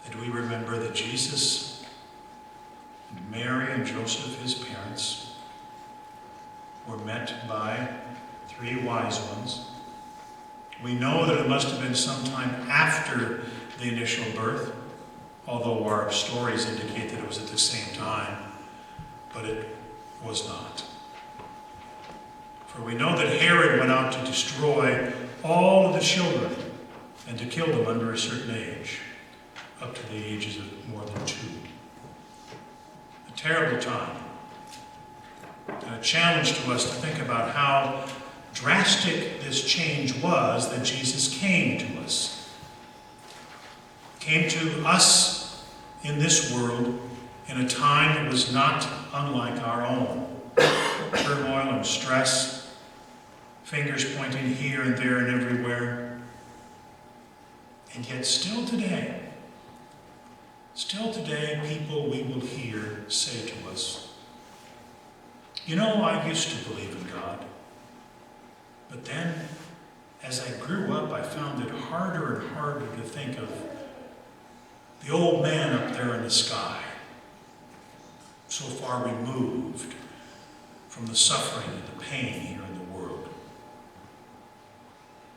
that we remember that Jesus and Mary and Joseph, his parents, were met by 3 wise ones. We know that it must have been sometime after the initial birth, although our stories indicate that it was at the same time, but it was not. For we know that Herod went out to destroy all of the children and to kill them under a certain age, up to the ages of more than 2. A terrible time. And a challenge to us to think about how drastic this change was that Jesus came to us. Came to us in this world in a time that was not unlike our own. Turmoil and stress, fingers pointing here and there and everywhere. And yet still today, people we will hear say to us, you know, I used to believe in God. But then, as I grew up, I found it harder and harder to think of the old man up there in the sky, so far removed from the suffering and the pain here in the world.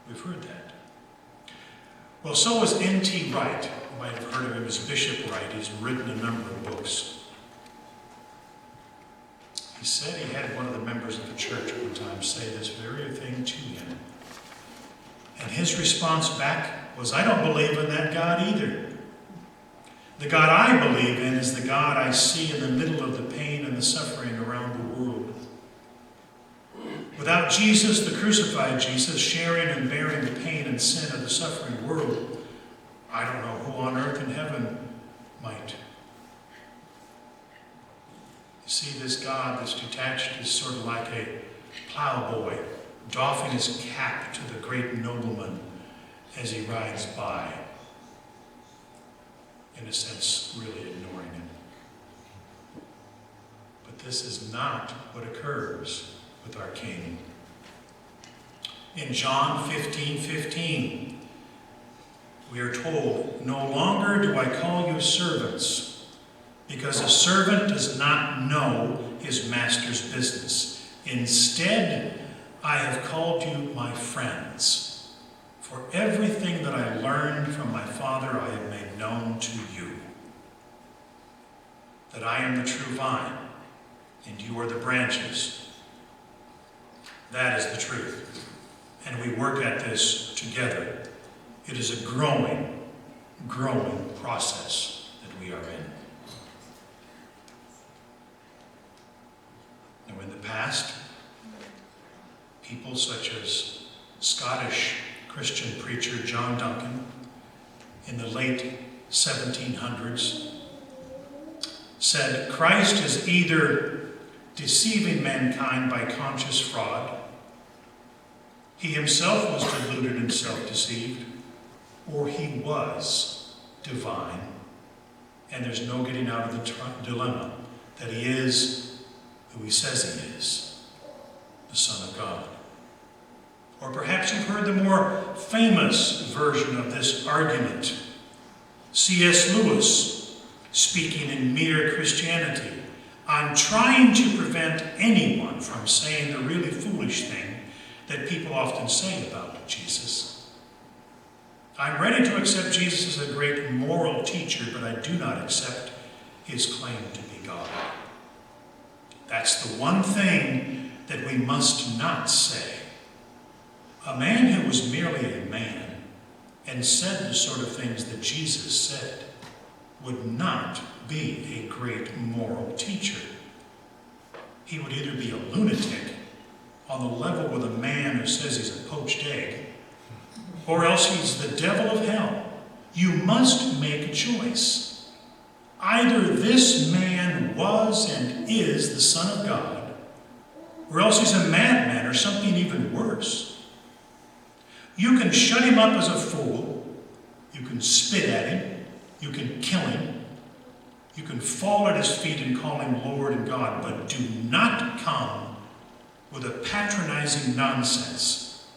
We've heard that. Well, so is N.T. Wright. You might have heard of him as Bishop Wright. He's written a number of books. He said he had one of the members of the church at one time say this very thing to him. And his response back was, I don't believe in that God either. The God I believe in is the God I see in the middle of the pain and the suffering around the world. Without Jesus, the crucified Jesus, sharing and bearing the pain and sin of the suffering world, I don't know who on earth and heaven might. You see, this God that's detached is sort of like a plowboy, doffing his cap to the great nobleman as he rides by. In a sense, really ignoring him. But this is not what occurs with our King. In John 15:15, we are told, no longer do I call you servants, because a servant does not know his master's business. Instead, I have called you my friends. For everything that I learned from my Father I have made known to you. That I am the true vine, and you are the branches. That is the truth. And we work at this together. It is a growing process that we are in. Now, in the past, people such as Scottish Christian preacher John Duncan in the late 1700s said, Christ is either deceiving mankind by conscious fraud, he himself was deluded and self-deceived, or he was divine, and there's no getting out of the dilemma that he is who he says he is, the Son of God. Or perhaps you've heard the more famous version of this argument. C.S. Lewis, speaking in Mere Christianity, I'm trying to prevent anyone from saying the really foolish thing that people often say about Jesus. I'm ready to accept Jesus as a great moral teacher, but I do not accept his claim to be God. That's the one thing that we must not say. A man who was merely a man and said the sort of things that Jesus said would not be a great moral teacher. He would either be a lunatic on the level with a man who says he's a poached egg, or else he's the devil of hell. You must make a choice. Either this man was and is the Son of God, or else he's a madman or something even worse. You can shut him up as a fool, you can spit at him, you can kill him, you can fall at his feet and call him Lord and God, but do not come with a patronizing nonsense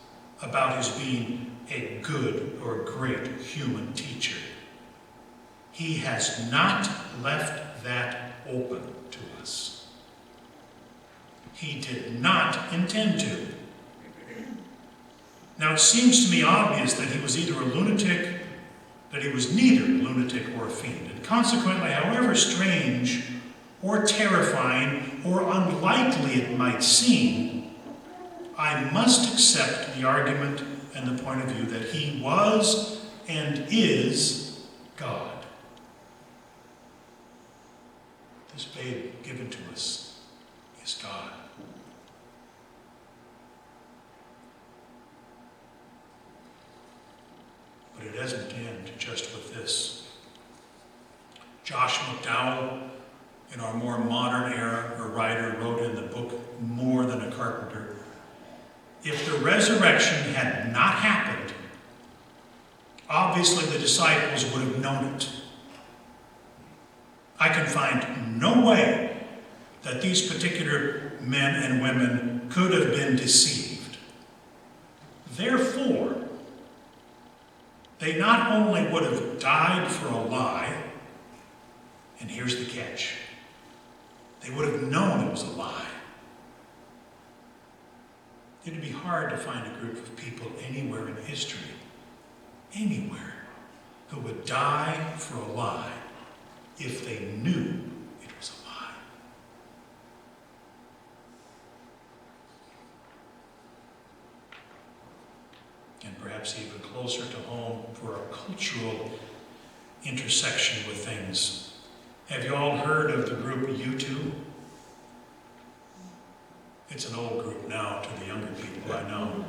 about his being a good or great human teacher. He has not left that open to us. He did not intend to. Now, it seems to me obvious that he was either a lunatic, that he was neither a lunatic or a fiend. And consequently, however strange or terrifying or unlikely it might seem, I must accept the argument and the point of view that he was and is God. This babe given to us is God. But it doesn't end just with this. Josh McDowell, in our more modern era, a writer, wrote in the book More Than a Carpenter, if the resurrection had not happened, obviously the disciples would have known it. I can find no way that these particular men and women could have been deceived. Therefore, they not only would have died for a lie, and here's the catch, they would have known it was a lie. It'd be hard to find a group of people anywhere in history, anywhere, who would die for a lie if they knew it was a lie. And perhaps even closer to home for a cultural intersection with things. Have you all heard of the group U2? It's an old group now to the younger people, I know.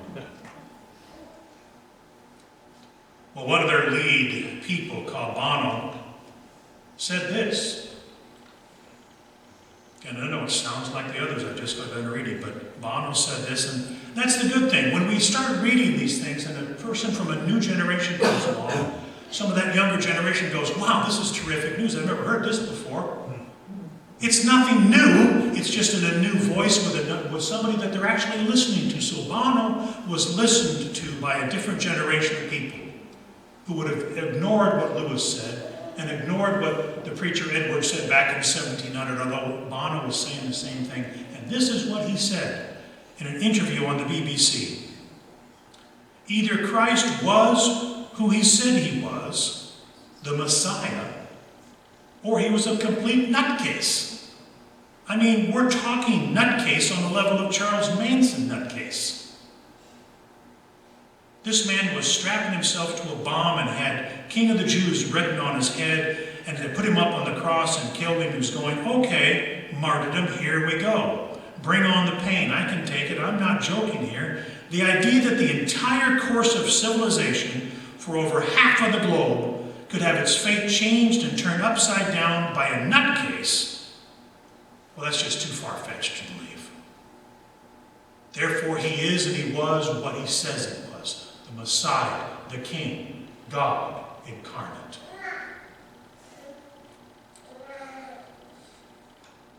Well, one of their lead people, called Bono, said this. And I know it sounds like the others I've just got done reading, but Bono said this, and that's the good thing. When we start reading these things and a person from a new generation comes along, some of that younger generation goes, wow, this is terrific news. I've never heard this before. It's nothing new. It's just in a new voice with somebody that they're actually listening to. So Bono was listened to by a different generation of people who would have ignored what Lewis said and ignored what the preacher Edwards said back in 1700, although Bono was saying the same thing. And this is what he said in an interview on the BBC. Either Christ was who he said he was, the Messiah, or he was a complete nutcase. I mean, we're talking nutcase on the level of Charles Manson nutcase. This man was strapping himself to a bomb and had King of the Jews written on his head, and they put him up on the cross and killed him. He was going, okay, martyrdom, here we go. Bring on the pain. I can take it. I'm not joking here. The idea that the entire course of civilization for over half of the globe could have its fate changed and turned upside down by a nutcase, well, that's just too far-fetched to believe. Therefore, he is and he was what he says he was, the Messiah, the King, God incarnate.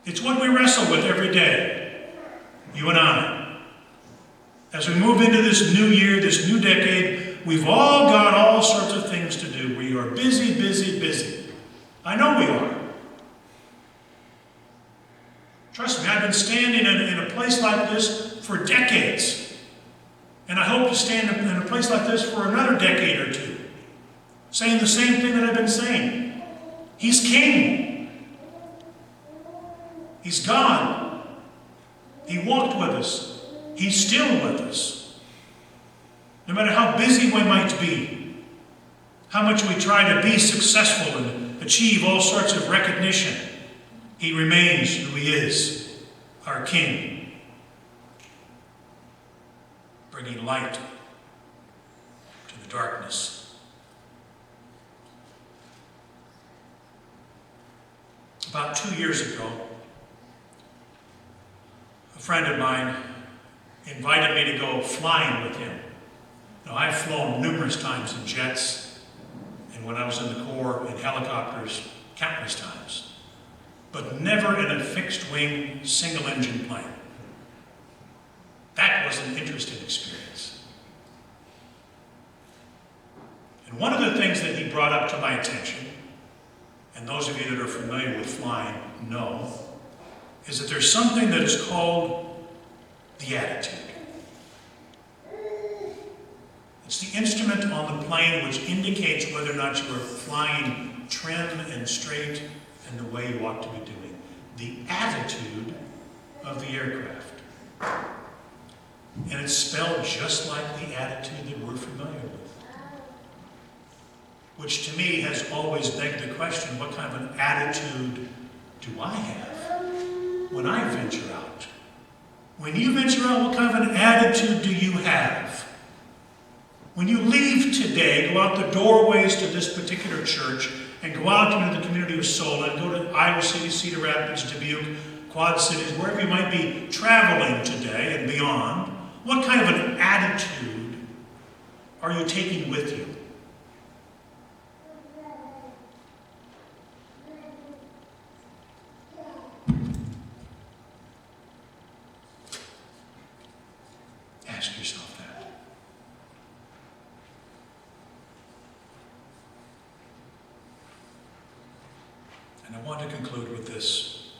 It's what we wrestle with every day, you and I. As we move into this new year, this new decade, we've all got all sorts of things to do. We are busy, busy, busy. I know we are. Trust me, I've been standing in a place like this for decades. And I hope to stand in a place like this for another decade or two, saying the same thing that I've been saying. He's King. He's God. He walked with us. He's still with us. No matter how busy we might be, how much we try to be successful and achieve all sorts of recognition, he remains who he is, our King, bringing light to the darkness. About 2 years ago, a friend of mine invited me to go flying with him. Now, I've flown numerous times in jets, and when I was in the Corps, in helicopters, countless times, but never in a fixed-wing, single-engine plane. That was an interesting experience. And one of the things that he brought up to my attention and those of you that are familiar with flying know, is that there's something that is called the attitude. It's the instrument on the plane which indicates whether or not you are flying trim and straight and the way you ought to be doing. The attitude of the aircraft. And it's spelled just like the attitude that we're familiar with. Which to me has always begged the question, what kind of an attitude do I have when I venture out? When you venture out, what kind of an attitude do you have? When you leave today, go out the doorways to this particular church and go out into the community of Solon, go to Iowa City, Cedar Rapids, Dubuque, Quad Cities, wherever you might be traveling today and beyond, what kind of an attitude are you taking with you? Ask yourself that. And I want to conclude with this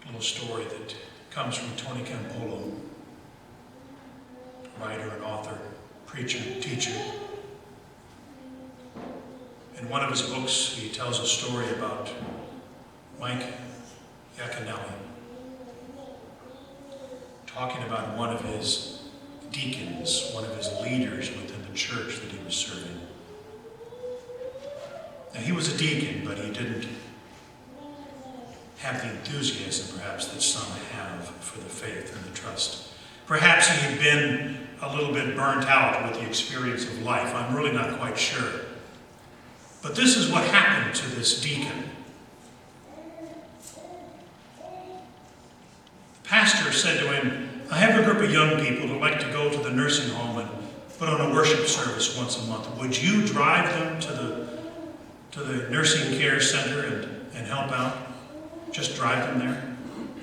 little story that comes from Tony Campolo, writer and author, preacher, teacher. In one of his books, he tells a story about Mike Yaconelli, talking about one of his deacons, one of his leaders within the church that he was serving. Now, he was a deacon, but he didn't have the enthusiasm, perhaps, that some have for the faith and the trust. Perhaps he had been a little bit burnt out with the experience of life. I'm really not quite sure. But this is what happened to this deacon. The pastor said to him, I have a group of young people who like to go to the nursing home and put on a worship service once a month. Would you drive them to the nursing care center and help out? Just drive them there?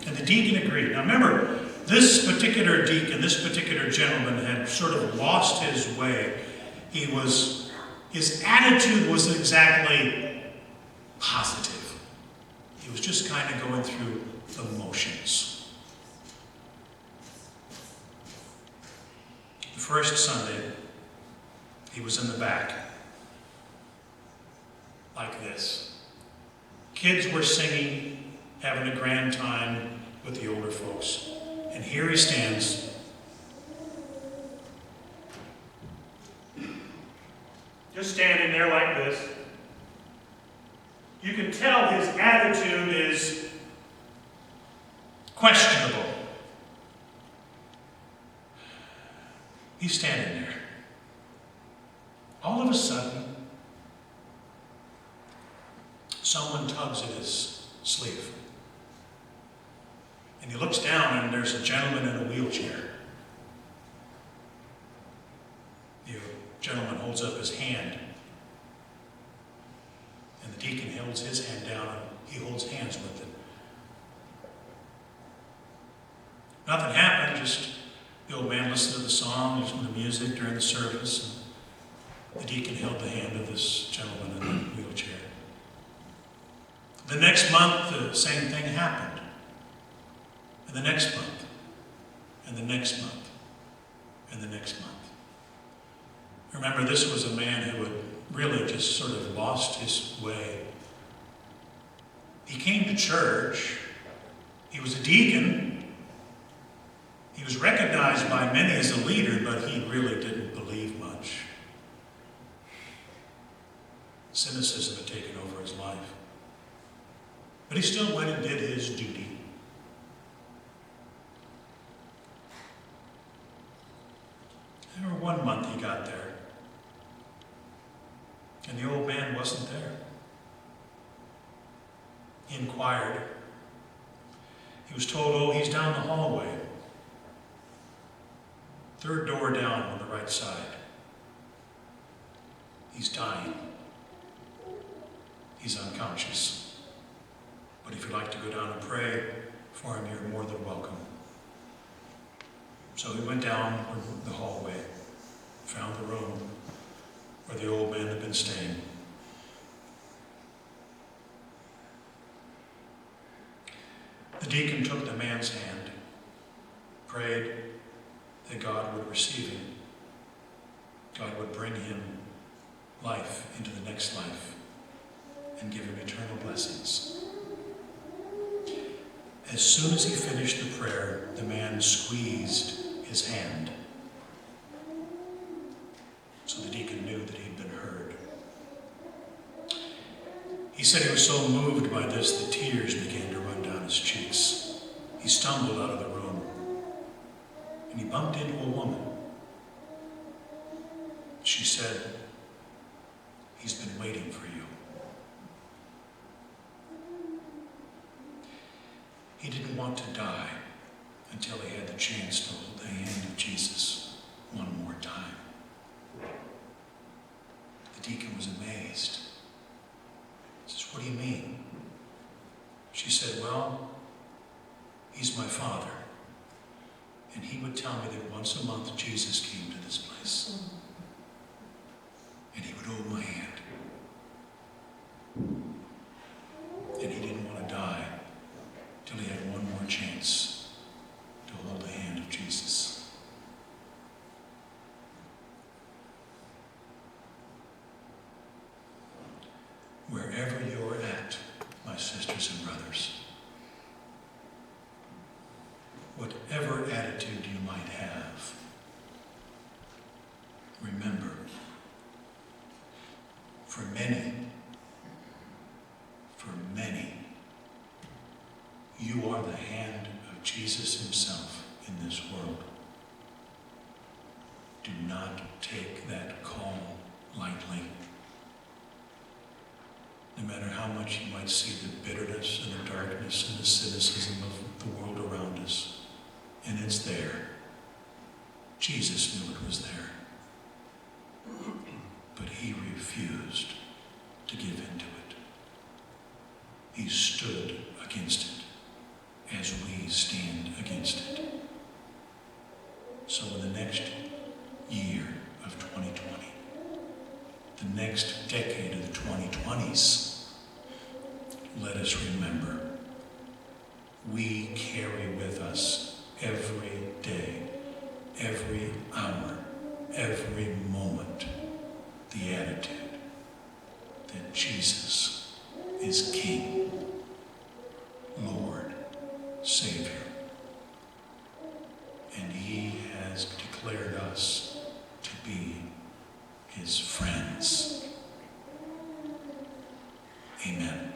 And the deacon agreed. Now remember, this particular deacon, this particular gentleman had sort of lost his way. His attitude wasn't exactly positive. He was just kind of going through the motions. The first Sunday, he was in the back, like this. Kids were singing, having a grand time with the older folks. And here he stands, just standing there like this. You can tell his attitude is questionable. He's standing there. All of a sudden, someone tugs at his sleeve. And he looks down and there's a gentleman in a wheelchair. The gentleman holds up his hand. And the deacon holds his hand down and he holds hands with it. Nothing happened, just the old man listened to the song, listened to the music during the service. And the deacon held the hand of this gentleman in the wheelchair. The next month, the same thing happened. And the next month, and the next month, and the next month. Remember, this was a man who had really just sort of lost his way. He came to church. He was a deacon. He was recognized by many as a leader, but he really didn't believe much. Cynicism had taken over his life. But he still went and did his duty. And 1 month he got there. And the old man wasn't there. He inquired. He was told, oh, he's down the hallway. Third door down on the right side. He's dying. He's unconscious. But if you'd like to go down and pray for him, you're more than welcome. So he went down the hallway, found the room where the old man had been staying. deacon took the man's hand, prayed that God would receive him. God would bring him life into the next life and give him eternal blessings. As soon as he finished the prayer, the man squeezed his hand. So the deacon knew that he'd been heard. He said he was so moved by this that tears began to run down his cheeks. He stumbled out of the room, and he bumped into a woman. She said, "He's been waiting for you." He didn't want to die until he had the chance to hold the hand of Jesus one more time. The deacon was amazed. He says, "What do you mean?" She said, "Well, he's my father. And he would tell me that once a month Jesus came to this place. And he would hold my hand. And he didn't want to die till he had one more chance to hold the hand of Jesus." Wherever you're at, my sisters and brothers, whatever attitude you might have, remember, for many, you are the hand of Jesus himself in this world. Do not take that call lightly. No matter how much you might see the bitterness and the darkness and the cynicism of the world around us, and it's there. Jesus knew it was there. But he refused to give in to it. He stood against it as we stand against it. So in the next year of 2020, the next decade of the 2020s, let us remember, we carry with us every day, every hour, every moment, the attitude that Jesus is King, Lord, Savior, and he has declared us to be his friends. Amen.